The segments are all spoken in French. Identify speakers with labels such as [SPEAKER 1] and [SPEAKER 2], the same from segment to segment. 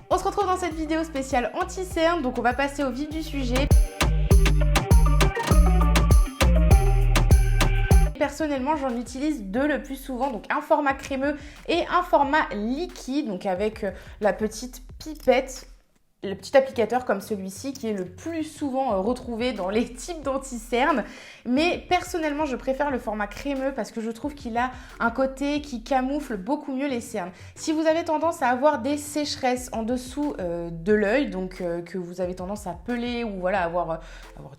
[SPEAKER 1] On se retrouve dans cette vidéo spéciale anti-cerne, donc on va passer au vif du sujet. Personnellement, j'en utilise deux le plus souvent, donc un format crémeux et un format liquide, donc avec la petite pipette, le petit applicateur comme celui-ci qui est le plus souvent retrouvé dans les types d'anti-cernes. Mais personnellement, je préfère le format crémeux parce que je trouve qu'il a un côté qui camoufle beaucoup mieux les cernes. Si vous avez tendance à avoir des sécheresses en dessous de l'œil, donc que vous avez tendance à peler ou voilà, avoir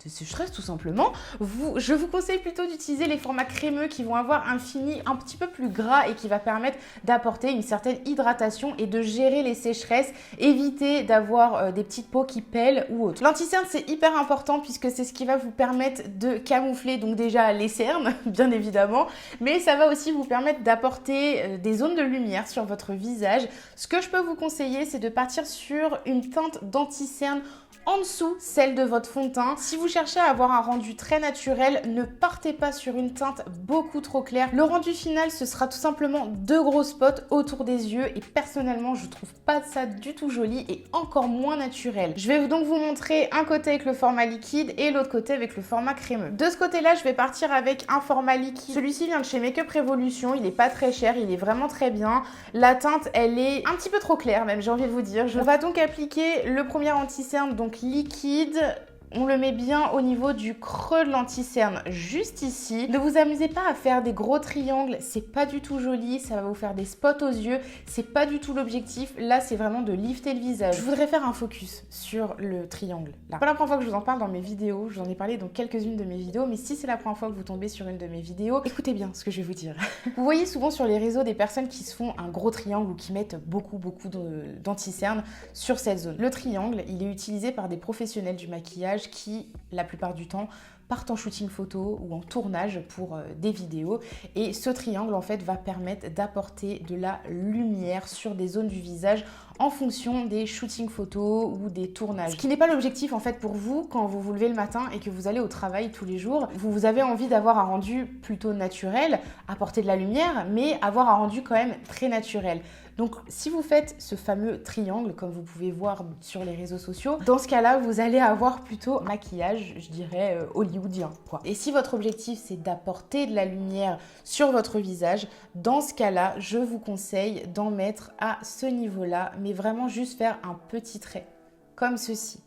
[SPEAKER 1] des sécheresses tout simplement, je vous conseille plutôt d'utiliser les formats crémeux qui vont avoir un fini un petit peu plus gras et qui va permettre d'apporter une certaine hydratation et de gérer les sécheresses, éviter d'avoir des petites peaux qui pèlent ou autre. L'anti-cerne, c'est hyper important puisque c'est ce qui va vous permettre de camoufler donc déjà les cernes, bien évidemment, mais ça va aussi vous permettre d'apporter des zones de lumière sur votre visage. Ce que je peux vous conseiller, c'est de partir sur une teinte d'anti-cerne en dessous celle de votre fond de teint. Si vous cherchez à avoir un rendu très naturel, ne partez pas sur une teinte beaucoup trop claire. Le rendu final, ce sera tout simplement deux gros spots autour des yeux et personnellement, je trouve pas ça du tout joli et encore moins naturel. Je vais donc vous montrer un côté avec le format liquide et l'autre côté avec le format crémeux. De ce côté-là, je vais partir avec un format liquide. Celui-ci vient de chez Makeup Revolution, il est pas très cher, il est vraiment très bien. La teinte, elle est un petit peu trop claire même, j'ai envie de vous dire. On va donc appliquer le premier anti-cerne, donc liquide. On le met bien au niveau du creux de l'anti-cerne, juste ici. Ne vous amusez pas à faire des gros triangles, c'est pas du tout joli, ça va vous faire des spots aux yeux, c'est pas du tout l'objectif. Là, c'est vraiment de lifter le visage. Je voudrais faire un focus sur le triangle, là. C'est pas la première fois que je vous en parle dans mes vidéos, je vous en ai parlé dans quelques-unes de mes vidéos, mais si c'est la première fois que vous tombez sur une de mes vidéos, écoutez bien ce que je vais vous dire. Vous voyez souvent sur les réseaux des personnes qui se font un gros triangle ou qui mettent beaucoup d'anti-cerne sur cette zone. Le triangle, il est utilisé par des professionnels du maquillage qui, la plupart du temps, partent en shooting photo ou en tournage pour des vidéos. Et ce triangle, en fait, va permettre d'apporter de la lumière sur des zones du visage en fonction des shootings photos ou des tournages. Ce qui n'est pas l'objectif, en fait, pour vous quand vous vous levez le matin et que vous allez au travail tous les jours. Vous avez envie d'avoir un rendu plutôt naturel, apporter de la lumière, mais avoir un rendu quand même très naturel. Donc, si vous faites ce fameux triangle, comme vous pouvez voir sur les réseaux sociaux, dans ce cas-là, vous allez avoir plutôt un maquillage, je dirais, hollywoodien, quoi. Et si votre objectif, c'est d'apporter de la lumière sur votre visage, dans ce cas-là, je vous conseille d'en mettre à ce niveau-là, mais vraiment juste faire un petit trait, comme ceci.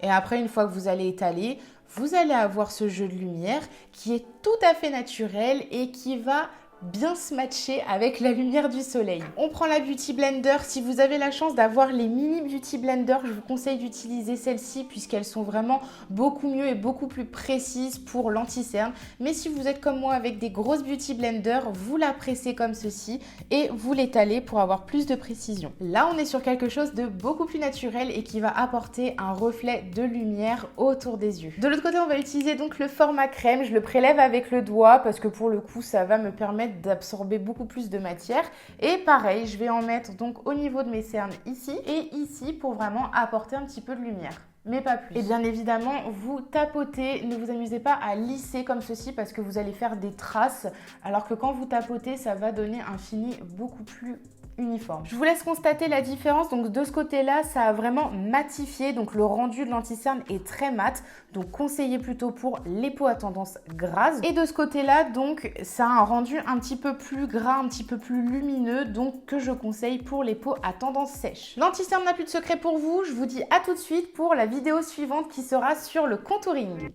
[SPEAKER 1] Et après, une fois que vous allez étaler, vous allez avoir ce jeu de lumière qui est tout à fait naturel et qui va bien se matcher avec la lumière du soleil. On prend la Beauty Blender. Si vous avez la chance d'avoir les mini Beauty Blender, je vous conseille d'utiliser celles-ci puisqu'elles sont vraiment beaucoup mieux et beaucoup plus précises pour l'anti-cerne. Mais si vous êtes comme moi avec des grosses Beauty Blender, vous la pressez comme ceci et vous l'étalez pour avoir plus de précision. Là, on est sur quelque chose de beaucoup plus naturel et qui va apporter un reflet de lumière autour des yeux. De l'autre côté, on va utiliser donc le format crème. Je le prélève avec le doigt parce que pour le coup, ça va me permettre d'absorber beaucoup plus de matière. Et pareil, je vais en mettre donc au niveau de mes cernes ici et ici pour vraiment apporter un petit peu de lumière. Mais pas plus. Et bien évidemment, vous tapotez, ne vous amusez pas à lisser comme ceci parce que vous allez faire des traces, alors que quand vous tapotez, ça va donner un fini beaucoup plus uniforme. Je vous laisse constater la différence. Donc de ce côté-là, ça a vraiment matifié. Donc le rendu de l'anti-cerne est très mat. Donc conseillé plutôt pour les peaux à tendance grasse. Et de ce côté-là, donc ça a un rendu un petit peu plus gras, un petit peu plus lumineux. Donc que je conseille pour les peaux à tendance sèche. L'anti-cerne n'a plus de secret pour vous. Je vous dis à tout de suite pour la vidéo suivante qui sera sur le contouring.